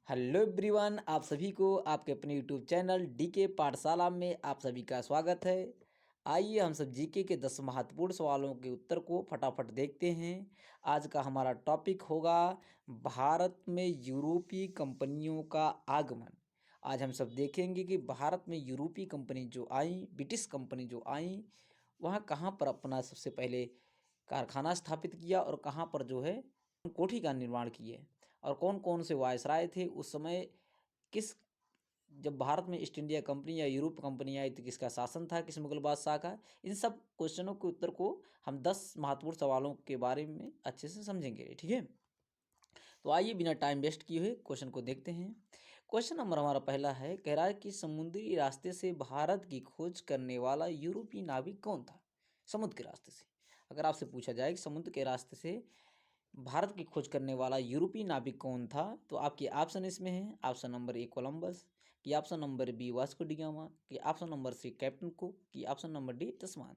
Hello everyone, आप सभी को आपके अपने यूट्यूब चैनल डीके पाठशाला में आप सभी का स्वागत है। आइए हम सब जीके के 10 महत्वपूर्ण सवालों के उत्तर को फटाफट देखते हैं। आज का हमारा टॉपिक होगा भारत में यूरोपीय कंपनियों का आगमन। आज हम सब देखेंगे कि भारत में यूरोपीय कंपनी जो आई, ब्रिटिश कंपनी जो आई, वहाँ कहाँ पर अपना सबसे पहले कारखाना स्थापित किया और कहाँ पर जो है कोठी का निर्माण किए, और कौन कौन से वायसराय थे उस समय। किस जब भारत में ईस्ट इंडिया कंपनी या यूरोप कंपनी आई तो किसका शासन था, किस मुगल बादशाह का। इन सब क्वेश्चनों के उत्तर को हम 10 महत्वपूर्ण सवालों के बारे में अच्छे से समझेंगे, ठीक है। तो आइए बिना टाइम वेस्ट किए हुए क्वेश्चन को देखते हैं। क्वेश्चन नंबर हमारा पहला है, कह रहा है कि समुद्री रास्ते से भारत की खोज करने वाला यूरोपीय नाविक कौन था। समुद्र के रास्ते से अगर आपसे पूछा जाए कि समुद्र के रास्ते से भारत की खोज करने वाला यूरोपीय नाविक कौन था, तो आपके ऑप्शन इसमें है। ऑप्शन नंबर ए कोलंबस, कि option number B Vasco da Gama, कि option number C captain Cook, कि ऑप्शन नंबर डी तस्मान।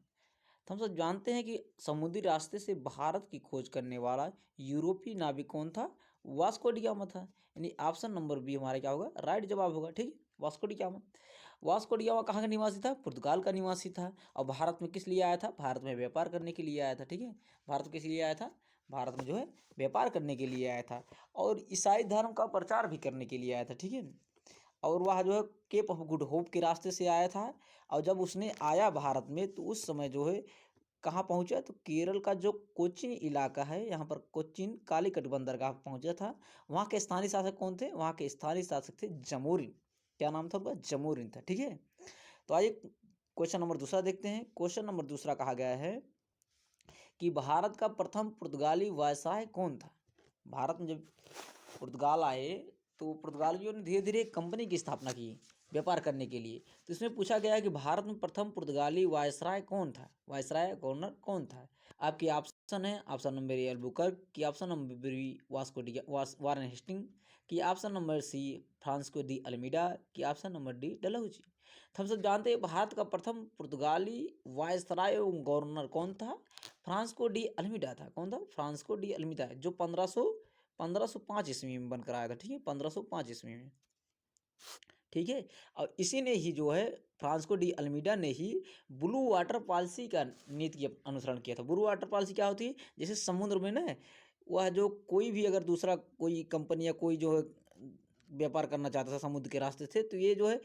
तो हम सब जानते हैं कि समुद्री रास्ते से भारत की खोज करने वाला यूरोपीय नाविक कौन था, वास्को डी गामा था। यानी ऑप्शन नंबर बी हमारा क्या होगा, राइट जवाब होगा, ठीक है, Vasco da gamma. Vasco da gamma कहाँ का निवासी था, पुर्तगाल का निवासी था। और भारत में किस लिए आया था, भारत में व्यापार करने के लिए आया था, ठीक है। भारत किस लिए आया था, भारत में जो है व्यापार करने के लिए आया था, और ईसाई धर्म का प्रचार भी करने के लिए आया था, ठीक है। और वह जो है केप ऑफ गुड होप के रास्ते से आया था। और जब उसने आया भारत में तो उस समय जो है कहाँ पहुंचा, तो केरल का जो कोचीन इलाका है, यहाँ पर कोचीन कालीकट बंदरगाह पहुंचा था। वहाँ के स्थानीय शासक कौन थे, वहाँ के स्थानीय शासक थे जमोरिन। क्या नाम था उनका, जमोरिन था, ठीक है। तो आइए क्वेश्चन नंबर दूसरा देखते हैं। क्वेश्चन नंबर दूसरा कहा गया है कि भारत का प्रथम पुर्तगाली वायसराय कौन था। भारत में जब पुर्तगाल आए तो पुर्तगालियों ने धीरे धीरे कंपनी की स्थापना की व्यापार करने के लिए। तो इसमें पूछा गया है कि भारत में प्रथम पुर्तगाली वायसराय कौन था, वायसराय गवर्नर कौन था। आपके ऑप्शन है, ऑप्शन नंबर ए अल्बुकर्क, की option number B Vasco da Warren Hastings, की option number C Francisco de Almeida, की ऑप्शन नंबर डी डलहौजी। तो हम सब जानते हैं भारत का प्रथम पुर्तगाली वायसराय एवं गवर्नर कौन था, फ्रांसिस्को डी अल्मीडा था। कौन था, फ्रांसिस्को डी अल्मीडा, जो 1505 ईस्वी में बनकर आया था, ठीक है, 1505 ईस्वी में, ठीक है। और इसी ने ही जो है फ्रांसिस्को डी अल्मीडा ने ही ब्लू वाटर पॉलिसी का नीति का अनुसरण किया था। ब्लू वाटर पॉलिसी क्या होती है, जैसे समुद्र में ना वह जो कोई भी अगर दूसरा कोई कंपनी या कोई जो है व्यापार करना चाहता था समुद्र के रास्ते से, तो ये जो है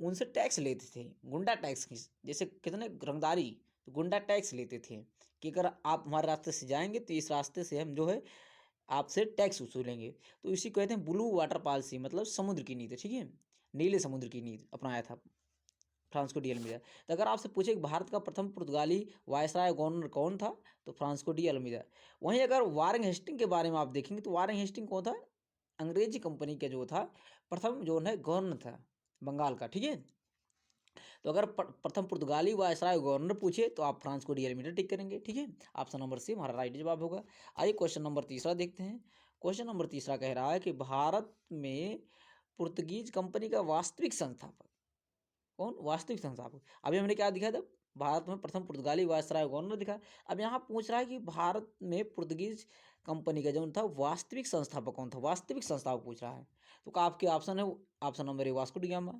उनसे टैक्स लेते थे, गुंडा टैक्स की, जैसे कितने रंगदारी, तो गुंडा टैक्स लेते थे कि अगर आप हमारे रास्ते से जाएंगे तो इस रास्ते से हम जो है आपसे टैक्स वसूलेंगे। तो इसी को कहते हैं ब्लू वाटर पॉलिसी, मतलब समुद्र की नीति, ठीक है, नीले समुद्र की नीति अपनाया था फ्रांसिस्को डी अल्मीदा। तो अगर आपसे पूछे कि भारत का प्रथम पुर्तगाली वायसराय गवर्नर कौन था, तो फ्रांसिस्को डी अल्मीदा। वहीं अगर वारेन हेस्टिंग के बारे में आप देखेंगे तो वारेन हेस्टिंग कौन था, अंग्रेजी कंपनी का जो था प्रथम जो है गवर्नर था बंगाल का, ठीक है। तो अगर प्रथम पुर्तगाली वायसराय गवर्नर पूछे तो आप फ्रांसिस्को डी अल्मीडा टिक करेंगे, ठीक है। ऑप्शन नंबर सी हमारा राइट जवाब होगा। आइए क्वेश्चन नंबर तीसरा देखते हैं। क्वेश्चन नंबर तीसरा कह रहा है कि भारत में पुर्तगीज कंपनी का वास्तविक संस्थापक कौन, वास्तविक संस्थापक। अभी हमने क्या दिखाया था, भारत में प्रथम पुर्तगाली वायसराय गवर्नर दिखा। अब यहाँ पूछ रहा है कि भारत में पुर्तगीज कंपनी का जो था वास्तविक संस्थापक कौन था, वास्तविक संस्थापक पूछ रहा है। तो आपके ऑप्शन है, option number A Vasco da Gama,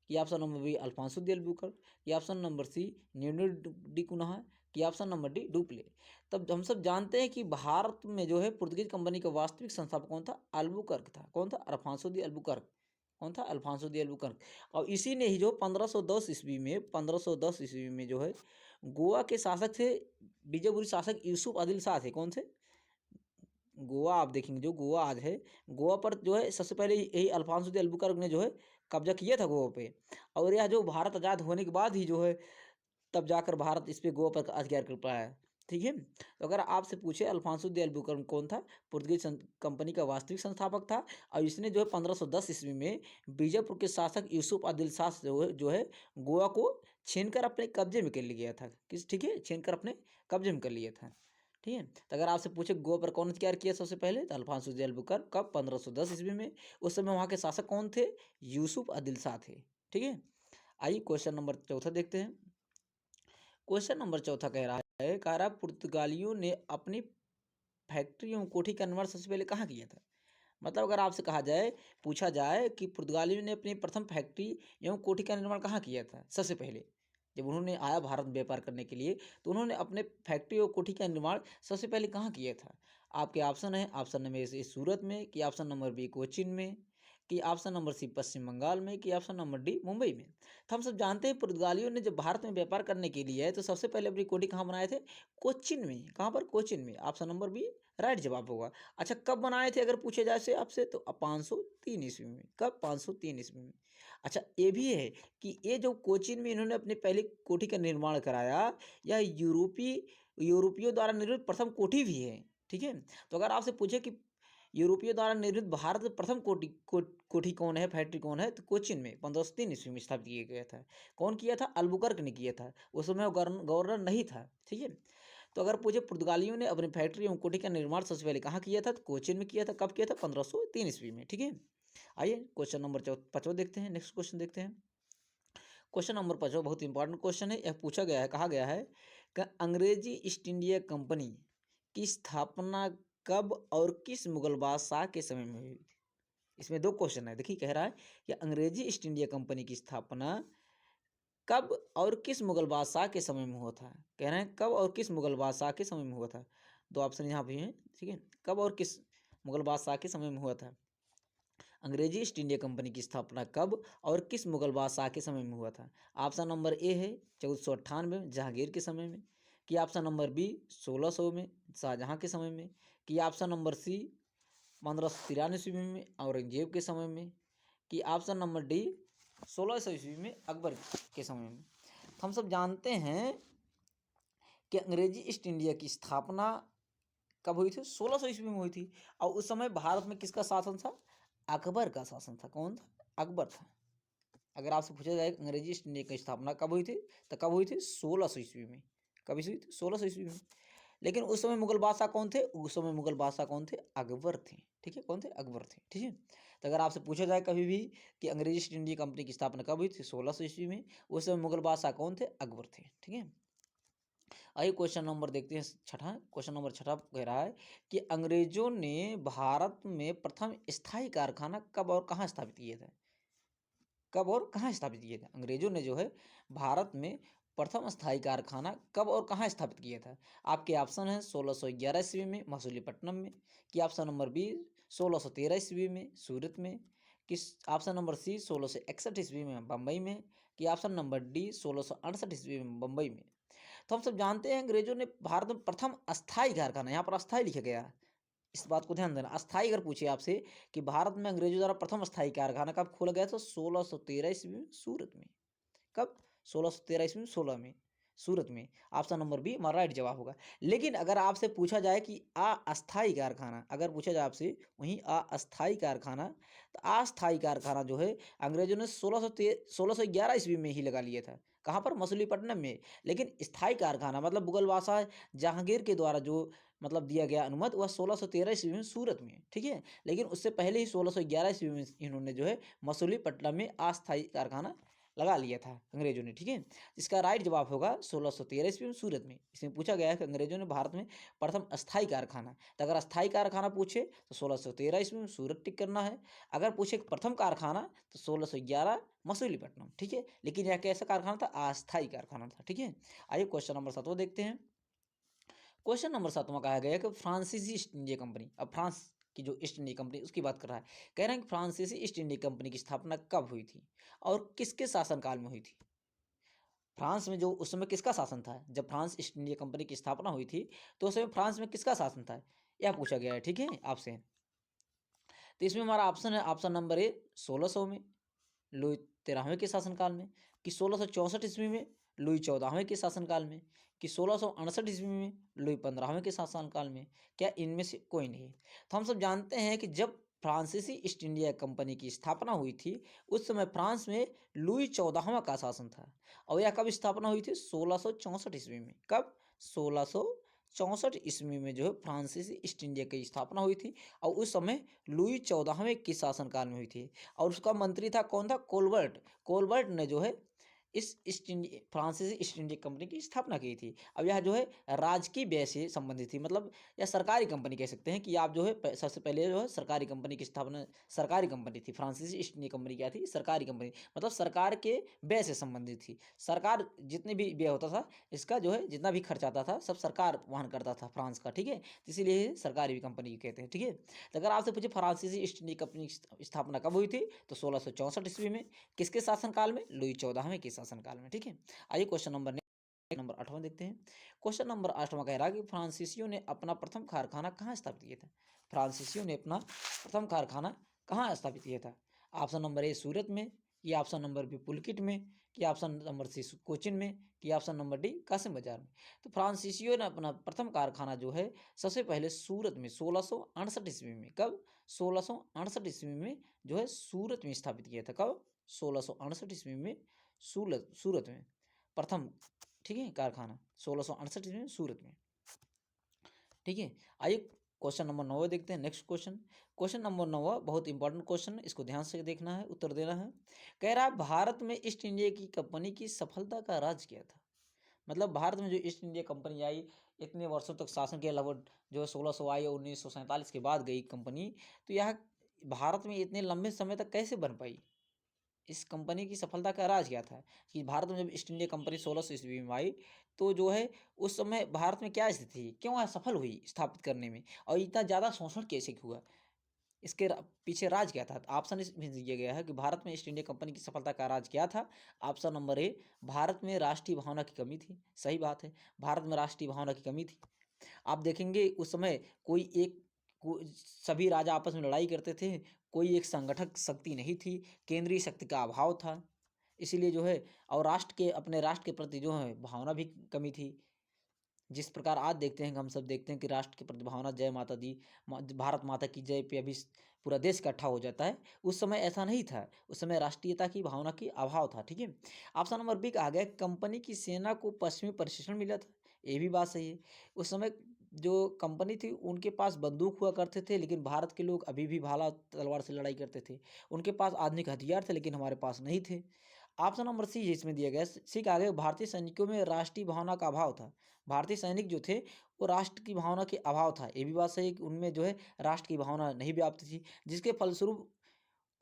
कि option number B Afonso de Albuquerque, कि option number C Nuno da Cunha, कि ऑप्शन नंबर डी डुप्ले। तब हम सब जानते हैं कि भारत में जो है पुर्तगीज कंपनी का वास्तविक संस्थापक कौन था, अल्बुकर्क था। कौन था, अल्फांसो दी अल्बुकर्क। कौन था, अल्फांसो दी अल्बुकर्क। और इसी ने ही जो 1510 ईस्वी में, 1510 ईस्वी में जो है गोवा के शासक थे, विजयपुरी शासक यूसुफ आदिल शाह थे। कौन थे, गोवा आप देखेंगे जो गोवा आज है, गोवा पर जो है सबसे पहले यही अल्फांसो दी अल्बुकर्क ने जो है कब्जा किया था गोवा पे। और यह जो भारत आज़ाद होने के बाद ही जो है तब जाकर भारत इस पे गोवा पर अधिकार कर पाया, ठीक है। तो अगर आपसे पूछे अल्फांसो दी अल्बुकर्क कौन था, पुर्तगीज कंपनी का वास्तविक संस्थापक था। और इसने जो है 1510 ईस्वी में बीजापुर के शासक यूसुफ आदिल शाह से जो है गोवा को छीनकर अपने कब्जे में कर लिया था, किस, ठीक है, छीनकर अपने कब्जे में कर लिया था, ठीक है। तो अगर आपसे पूछे गोवा पर कौन अधिकार किया सबसे पहले, तो अल्फांसो दी अल्बुकर्क, कब, 1510 ईस्वी में। उस समय वहाँ के शासक कौन थे, यूसुफ आदिल शाह थे, ठीक है। आइए क्वेश्चन नंबर चौथा देखते हैं। क्वेश्चन नंबर चौथा कह रहा पुर्तगालियों ने अपनी फैक्ट्री एवं कोठी का निर्माण सबसे पहले कहाँ किया था। मतलब अगर आपसे कहा जाए, पूछा जाए कि पुर्तगालियों ने अपनी प्रथम फैक्ट्री एवं कोठी का निर्माण कहाँ किया था सबसे पहले, जब उन्होंने आया भारत में व्यापार करने के लिए, तो उन्होंने अपने फैक्ट्री और कोठी का निर्माण सबसे पहले कहाँ किया था। आपके ऑप्शन है, ऑप्शन नंबर ए सूरत में, कि ऑप्शन नंबर बी कोचिन में, कि ऑप्शन नंबर सी पश्चिम बंगाल में, कि ऑप्शन नंबर डी मुंबई में। तो हम सब जानते हैं पुर्तगालियों ने जब भारत में व्यापार करने के लिए है तो सबसे पहले अपनी कोठी कहाँ बनाए थे, कोचिन में। कहाँ पर, कोचिन में। ऑप्शन नंबर बी राइट जवाब होगा। अच्छा, कब बनाए थे अगर पूछे जाए से आपसे, तो 503 ईस्वी में। कब, 503 ईस्वी में। अच्छा, ये भी है कि ये जो कोचिन में इन्होंने अपनी पहली कोठी का निर्माण कराया, यह यूरोपियों द्वारा निर्मित प्रथम कोठी भी है। ठीक है, तो अगर आपसे पूछे कि यूरोपियों द्वारा निर्मित भारत में प्रथम कोठी कौन है, फैक्ट्री कौन है, तो कोचिन में 1503 ईस्वी में स्थापित किया गया था। कौन किया था, अल्बुकर्क ने किया था। उस समय वो गवर्नर नहीं था। ठीक है, तो अगर पूछे पुर्तगालियों ने अपनी फैक्ट्री एवं कोठी का निर्माण सबसे पहले कहाँ किया था, तो कोचिन में किया था। कब किया था, 1503 ईस्वी में। ठीक है, आइए क्वेश्चन नंबर 5 देखते हैं। नेक्स्ट क्वेश्चन देखते हैं। क्वेश्चन नंबर 5 बहुत इंपॉर्टेंट क्वेश्चन है। यह पूछा गया है, कहा गया है कि अंग्रेजी ईस्ट इंडिया कंपनी की स्थापना कब और किस मुगल बादशाह के समय में हुई थी। इसमें दो क्वेश्चन है। देखिए, कह रहा है कि अंग्रेजी ईस्ट इंडिया कंपनी की स्थापना कब और किस मुगल बादशाह के समय में हुआ था। कह रहे हैं कब और किस मुगल बादशाह के समय में हुआ था। दो ऑप्शन यहाँ भी हैं। ठीक है, कब और किस मुगल बादशाह के समय में हुआ था। अंग्रेजी ईस्ट इंडिया कंपनी की स्थापना कब और किस मुगल बादशाह के समय में हुआ था। ऑप्शन नंबर ए है 1498 में जहांगीर के समय में, कि ऑप्शन नंबर बी 1600 में शाहजहां के समय में, कि ऑप्शन नंबर सी 1593 ईस्वी में औरंगजेब के समय में, कि ऑप्शन नंबर डी 1600 ईस्वी में अकबर के समय में। तो हम सब जानते हैं कि अंग्रेजी ईस्ट इंडिया की स्थापना कब हुई थी, 1600 ईस्वी में हुई थी। और उस समय भारत में किसका शासन था, अकबर का शासन था। कौन था, अकबर था। अगर आपसे पूछा जाए अंग्रेजी ईस्ट इंडिया की स्थापना कब हुई थी, तो कब हुई थी, 1600 ईस्वी में। कब हुई थी, 1600 ईस्वी में। लेकिन उस समय मुगल बादशाह कौन थे, उस समय मुगल बादशाह कौन थे, अकबर थे। ठीक है, कौन थे, अकबर थे। ठीक है, तो अगर आपसे पूछा जाए कभी भी कि अंग्रेजी ईस्ट इंडिया कंपनी की स्थापना कब हुई थी, 1600 ईस्वी में। उस समय मुगल बादशाह कौन थे, अकबर थे। ठीक है, आइए क्वेश्चन नंबर देखते हैं छठा। क्वेश्चन नंबर छठा कह रहा है कि अंग्रेजों ने भारत में प्रथम स्थायी कारखाना कब और कहाँ स्थापित किए थे। कब और कहाँ स्थापित किए थे अंग्रेजों ने जो है भारत में प्रथम स्थायी कारखाना कब और कहाँ स्थापित किया था। आपके ऑप्शन है 1611 ईस्वी में मसूलीपट्टनम में, कि ऑप्शन नंबर बी 1613 ईस्वी में सूरत में, कि ऑप्शन नंबर सी 1661 ईस्वी में बम्बई में, कि ऑप्शन नंबर डी 1668 ईस्वी में बम्बई में। तो हम सब जानते हैं अंग्रेजों ने भारत में प्रथम अस्थायी कारखाना, यहाँ पर अस्थायी लिखा गया है, इस बात को ध्यान देना। अस्थायी अगर पूछे आपसे कि भारत में अंग्रेजों द्वारा प्रथम अस्थायी कारखाना कब खोला गया, तो 1613 ईस्वी में सूरत में। कब, 1613 ईस्वी में 16 में सूरत में। ऑप्शन नंबर बी हमारा राइट जवाब होगा। लेकिन अगर आपसे पूछा जाए कि अस्थायी कारखाना, अगर पूछा जाए आपसे वहीं अस्थायी कारखाना, तो अस्थायी कारखाना जो है अंग्रेजों ने 1611 ईस्वी में ही लगा लिया था। कहाँ पर, मसूलीपट्टनम में। लेकिन स्थायी कारखाना मतलब मुगल बादशाह जहांगीर के द्वारा जो मतलब दिया गया अनुमति, वह 1613 ईस्वी में सूरत में। ठीक है, लेकिन उससे पहले ही 1611 ईस्वी में इन्होंने जो है मसूलीपट्टनम में अस्थायी कारखाना लगा लिया था अंग्रेजों ने। ठीक है, इसका राइट जवाब होगा 1613 ईस्वी में सूरत में। इसमें पूछा गया है कि अंग्रेजों ने भारत में प्रथम अस्थायी कारखाना, तो अगर अस्थायी कारखाना पूछे तो 1613 ईस्वी में सूरत टिक करना है। अगर पूछे प्रथम कारखाना तो 1611 मसूलीपट्टनम। ठीक है, लेकिन यह कैसा कारखाना था, अस्थायी कारखाना था। ठीक है, आइए क्वेश्चन नंबर 7 देखते हैं। क्वेश्चन नंबर 7 कहा गया है कि फ्रांसीसी ईस्ट इंडिया कंपनी, अब फ्रांस की जो ईस्ट इंडिया कंपनी उसकी बात कर रहा है। कह रहे हैं कि फ्रांसीसी ईस्ट इंडिया कंपनी की स्थापना कब हुई थी और किसके शासनकाल में हुई थी। फ्रांस में जो उस समय किसका शासन था, जब फ्रांस ईस्ट इंडिया कंपनी की स्थापना हुई थी तो उस समय फ्रांस में किसका शासन था, यह पूछा गया है। ठीक है, आपसे। तो इसमें हमारा ऑप्शन है, ऑप्शन नंबर ए 1600 में लुई 13वें के शासनकाल में, कि 1664 ईस्वी में लुई 14वें के शासनकाल में, कि 1668 ईस्वी में लुई 15वें के शासनकाल में, क्या इनमें से कोई नहीं। तो हम सब जानते हैं कि जब फ्रांसीसी ईस्ट इंडिया कंपनी की स्थापना हुई थी उस समय फ्रांस में लुई 14वां का शासन था। और यह कब स्थापना हुई थी, 1664 ईस्वी में। कब, 1664 ईस्वी में जो है फ्रांसीसी ईस्ट इंडिया की स्थापना हुई थी। और उस समय लुई 14वें के शासनकाल में हुई थी। और उसका मंत्री था कौन था, कोलबर्ट। कोलबर्ट ने जो है इस ईस्ट इंडिया फ्रांसीसी ईस्ट इंडिया कंपनी की स्थापना की थी। अब यह जो है राजकीय व्यय से संबंधित थी, मतलब या सरकारी कंपनी कह सकते हैं कि आप जो है सबसे पहले जो है सरकारी कंपनी की स्थापना सरकारी कंपनी थी। फ्रांसीसी ईस्ट इंडिया कंपनी क्या थी? सरकारी कंपनी, मतलब सरकार के व्यय से संबंधित थी। सरकार जितने भी व्यय होता था, इसका जो है जितना भी खर्च आता था सब सरकार वहन करता था फ्रांस का, ठीक है। तो इसीलिए ये सरकारी भी कंपनी कहते हैं, ठीक है। तो अगर आपसे पूछे फ्रांसीसी ईस्ट इंडिया कंपनी की स्थापना कब हुई थी, तो 1664 ईस्वी में। किसके शासनकाल में? लुई 14वें के शासनकाल में, ठीक है। आइए क्वेश्चन नंबर 8वां देखते हैं। क्वेश्चन नंबर 8वां कह रहा है कि फ्रांसीसियों ने अपना प्रथम कारखाना कहाँ स्थापित किया था? फ्रांसीसियों ने अपना प्रथम कारखाना कहाँ स्थापित किया था? ऑप्शन नंबर ए सूरत में, कि ऑप्शन नंबर बी पुलकित में, कि ऑप्शन नंबर सी कोचिन में, कि ऑप्शन नंबर डी कासिम बाजार में। तो फ्रांसीसियों ने अपना प्रथम कारखाना जो है सबसे पहले सूरत में 1668 ईस्वी में, कब? 1668 ईस्वी में जो है सूरत में स्थापित किया था। कब? 1668 ईस्वी में सूरत में प्रथम, ठीक है, कारखाना 1668 ईस्वी में सूरत में, ठीक है। आइए क्वेश्चन नंबर 9 देखते हैं। नेक्स्ट क्वेश्चन नंबर 9 बहुत इंपॉर्टेंट क्वेश्चन है, इसको ध्यान से देखना है, उत्तर देना है। कह रहा है भारत में ईस्ट इंडिया की कंपनी की सफलता का राज क्या था? मतलब भारत में जो ईस्ट इंडिया कंपनी आई, इतने वर्षों तक शासन किया, लगभग जो है 1600 आई और 1947 के बाद गई कंपनी, तो यह भारत में इतने लंबे समय तक कैसे बन पाई? इस कंपनी की सफलता का राज क्या था? कि भारत में जब ईस्ट इंडिया कंपनी 1600 ईस्वी में आई, तो जो है उस समय भारत में क्या स्थिति थी, क्यों असफल हुई स्थापित करने में, और इतना ज़्यादा शोषण कैसे हुआ, इसके पीछे राज क्या था? तो ऑप्शन इसमें दिया गया है कि भारत में ईस्ट इंडिया कंपनी की सफलता का राज क्या था। ऑप्शन नंबर ए, भारत में राष्ट्रीय भावना की कमी थी। सही बात है, भारत में राष्ट्रीय भावना की कमी थी। आप देखेंगे उस समय कोई एक सभी राजा आपस में लड़ाई करते थे, कोई एक संगठक शक्ति नहीं थी, केंद्रीय शक्ति का अभाव था, इसीलिए जो है, और राष्ट्र के अपने राष्ट्र के प्रति जो है भावना भी कमी थी। जिस प्रकार आज देखते हैं कि हम सब देखते हैं कि राष्ट्र के प्रति भावना, जय माता दी, भारत माता की जय पे अभी पूरा देश इकट्ठा हो जाता है, उस समय ऐसा नहीं था। उस समय राष्ट्रीयता की भावना की अभाव था, ठीक है। ऑप्शन नंबर बी कहा गया कंपनी की सेना को पश्चिमी प्रशिक्षण मिला था। ये भी बात सही है। उस समय जो कंपनी थी उनके पास बंदूक हुआ करते थे, लेकिन भारत के लोग अभी भी भाला तलवार से लड़ाई करते थे। उनके पास आधुनिक हथियार थे, लेकिन हमारे पास नहीं थे। ऑप्शन नंबर सी इसमें दिया गया, सी कहा गया भारतीय सैनिकों में राष्ट्रीय भावना का अभाव था। भारतीय सैनिक जो थे वो राष्ट्र की भावना के अभाव था। ये भी बात सही है कि उनमें जो है राष्ट्र की भावना नहीं व्याप्त थी, जिसके फलस्वरूप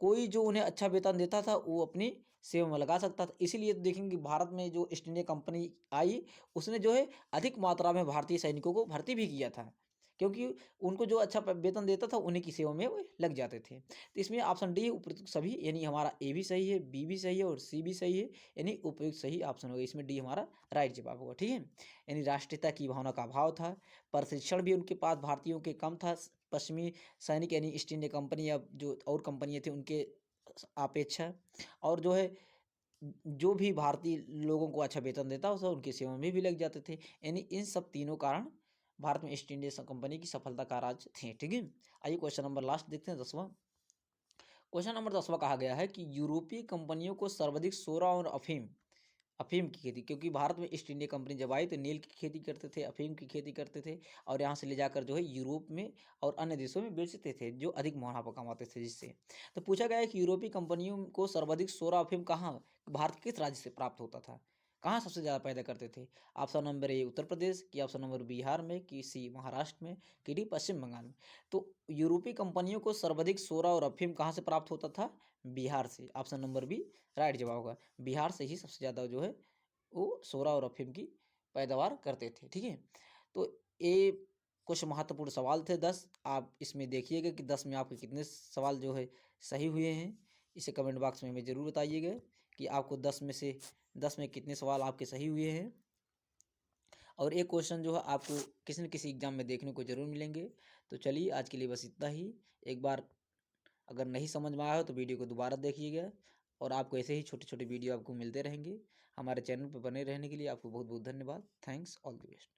कोई जो उन्हें अच्छा वेतन देता था वो अपनी सेवा में लगा सकता था। इसीलिए तो देखेंगे कि भारत में जो ईस्ट इंडिया कंपनी आई, उसने जो है अधिक मात्रा में भारतीय सैनिकों को भर्ती भी किया था, क्योंकि उनको जो अच्छा वेतन देता था उन्हीं की सेवा में वो लग जाते थे। तो इसमें ऑप्शन डी उपयुक्त सभी, यानी हमारा ए भी सही है, बी भी सही है और सी भी सही है, यानी उपयुक्त सही ऑप्शन होगा। इसमें डी हमारा राइट जवाब होगा, ठीक है। यानी राष्ट्रीयता की भावना का अभाव था, प्रशिक्षण भी उनके पास भारतीयों के कम था, पश्चिमी सैनिक यानी ईस्ट इंडिया कंपनी या जो और कंपनियाँ थी उनके अपेक्षा, और जो है जो भी भारतीय लोगों को अच्छा वेतन देता वो सब उनकी सेवा में भी लग जाते थे। यानी इन सब तीनों कारण भारत में ईस्ट इंडिया कंपनी की सफलता का राज थे, ठीक है। आइए क्वेश्चन नंबर लास्ट देखते हैं, 10वां क्वेश्चन नंबर 10वां कहा गया है कि यूरोपीय कंपनियों को सर्वाधिक सोरा और अफीम अफीम की खेती, क्योंकि भारत में ईस्ट इंडिया कंपनी जब आई तो नील की खेती करते थे, अफीम की खेती करते थे, और यहाँ से ले जाकर जो है यूरोप में और अन्य देशों में बेचते थे, जो अधिक मुनाफा कमाते थे जिससे। तो पूछा गया है कि यूरोपीय कंपनियों को सर्वाधिक सोरा अफीम कहाँ, भारत के किस राज्य से प्राप्त होता था, कहाँ सबसे ज़्यादा पैदा करते थे? ऑप्शन नंबर ए उत्तर प्रदेश, की ऑप्शन नंबर बिहार में, की सी महाराष्ट्र में, की डी पश्चिम बंगाल में। तो यूरोपीय कंपनियों को सर्वाधिक सोरा और अफीम कहाँ से प्राप्त होता था? बिहार से। ऑप्शन नंबर बी राइट जवाब होगा, बिहार से ही सबसे ज़्यादा जो है वो सोरा और अफीम की पैदावार करते थे, ठीक है। तो ये कुछ महत्वपूर्ण सवाल थे 10। आप इसमें देखिएगा कि 10 में आपके कितने सवाल जो है सही हुए हैं। इसे कमेंट बॉक्स में हमें ज़रूर बताइएगा कि आपको 10 में कितने सवाल आपके सही हुए हैं। और एक क्वेश्चन जो है आपको किसी न किसी एग्जाम में देखने को ज़रूर मिलेंगे। तो चलिए आज के लिए बस इतना ही। एक बार अगर नहीं समझ में आया हो तो वीडियो को दोबारा देखिएगा, और आपको ऐसे ही छोटे छोटे वीडियो आपको मिलते रहेंगे। हमारे चैनल पर बने रहने के लिए आपको बहुत बहुत धन्यवाद। Thanks, all the best.